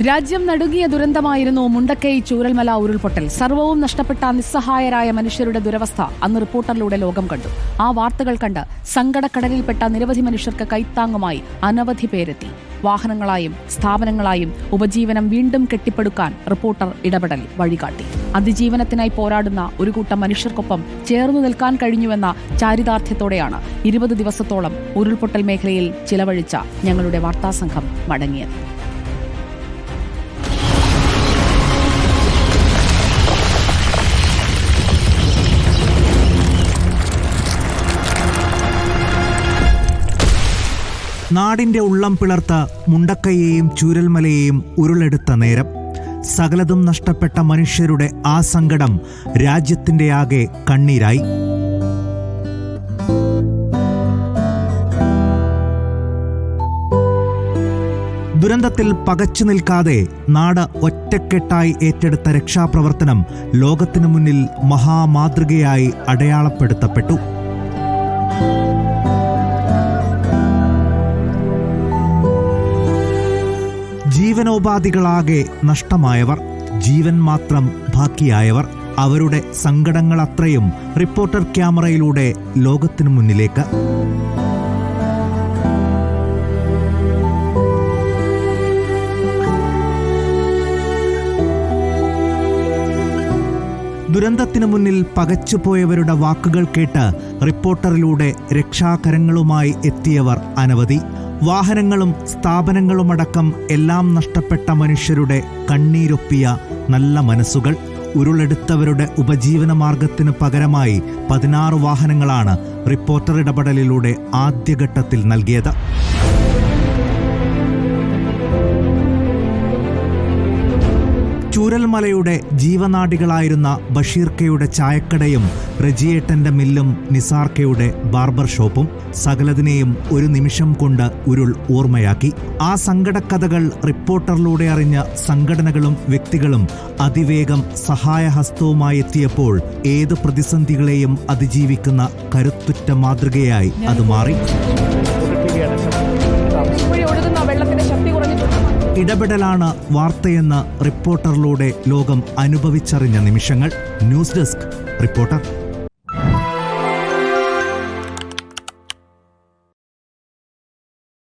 രാജ്യം നടുങ്ങിയ ദുരന്തമായിരുന്നു മുണ്ടക്കൈ ചൂരൽമല ഉരുൾപൊട്ടൽ. സർവ്വവും നഷ്ടപ്പെട്ട നിസ്സഹായരായ മനുഷ്യരുടെ ദുരവസ്ഥ അന്ന് റിപ്പോർട്ടറിലൂടെ ലോകം കണ്ടു. ആ വാർത്തകൾ കണ്ട് സങ്കടക്കടലിൽപ്പെട്ട നിരവധി മനുഷ്യർക്ക് കൈത്താങ്ങുമായി അനവധി പേരെത്തി. വാഹനങ്ങളായും സ്ഥാപനങ്ങളായും ഉപജീവനം വീണ്ടും കെട്ടിപ്പടുക്കാൻ റിപ്പോർട്ടർ ഇടപെടൽ വഴികാട്ടി. അതിജീവനത്തിനായി പോരാടുന്ന ഒരു കൂട്ടം മനുഷ്യർക്കൊപ്പം ചേർന്നു നിൽക്കാൻ കഴിഞ്ഞുവെന്ന ചാരിതാർത്ഥ്യത്തോടെയാണ് 20 ദിവസത്തോളം ഉരുൾപൊട്ടൽ മേഖലയിൽ ചിലവഴിച്ച ഞങ്ങളുടെ വാർത്താസംഘം മടങ്ങിയത്. നാടിന്റെ ഉള്ളം പിളർത്ത മുണ്ടക്കൈയെയും ചൂരൽമലയെയും ഉരുളെടുത്ത നേരം, സകലതും നഷ്ടപ്പെട്ട മനുഷ്യരുടെ ആ സങ്കടം രാജ്യത്തിന്റെ ആകെ കണ്ണീരായി. ദുരന്തത്തിൽ പകച്ചു നിൽക്കാതെ നാട് ഒറ്റക്കെട്ടായി ഏറ്റെടുത്ത രക്ഷാപ്രവർത്തനം ലോകത്തിനു മുന്നിൽ മഹാമാതൃകയായി അടയാളപ്പെടുത്തപ്പെട്ടു. ജീവനോപാധികളാകെ നഷ്ടമായവർ, ജീവൻ മാത്രം ബാക്കിയായവർ, അവരുടെ സങ്കടങ്ങളത്രയും റിപ്പോർട്ടർ ക്യാമറയിലൂടെ ലോകത്തിനു മുന്നിലേക്ക്. ദുരന്തത്തിനു മുന്നിൽ പകച്ചുപോയവരുടെ വാക്കുകൾ കേട്ട് റിപ്പോർട്ടറിലൂടെ രക്ഷാകരങ്ങളുമായി എത്തിയവർ അനവധി. വാഹനങ്ങളും സ്ഥാപനങ്ങളുമടക്കം എല്ലാം നഷ്ടപ്പെട്ട മനുഷ്യരുടെ കണ്ണീരൊപ്പിയ നല്ല മനസ്സുകൾ. ഉരുളെടുത്തവരുടെ ഉപജീവന മാർഗത്തിന് പകരമായി 16 വാഹനങ്ങളാണ് റിപ്പോർട്ടർ ഇടപെടലിലൂടെ ആദ്യഘട്ടത്തിൽ നൽകിയത്. ചൂരൽമലയുടെ ജീവനാഡികളായിരുന്ന ബഷീർക്കയുടെ ചായക്കടയും റജിയേട്ടന്റെ മില്ലും നിസാർക്കയുടെ ബാർബർ ഷോപ്പും സകലതിനെയും ഒരു നിമിഷം കൊണ്ട് ഉരുൾ ഓർമ്മയാക്കി. ആ സങ്കടക്കഥകൾ റിപ്പോർട്ടറിലൂടെ അറിഞ്ഞ സംഘടനകളും വ്യക്തികളും അതിവേഗം സഹായഹസ്തവുമായി എത്തിയപ്പോൾ ഏത് പ്രതിസന്ധികളെയും അതിജീവിക്കുന്ന കരുത്തുറ്റ മാതൃകയായി അത് മാറി. ഇടപെടലാണ് വാർത്തയെന്ന് റിപ്പോർട്ടറിലൂടെ ലോകം അനുഭവിച്ചറിഞ്ഞ നിമിഷങ്ങൾ. News desk reporter.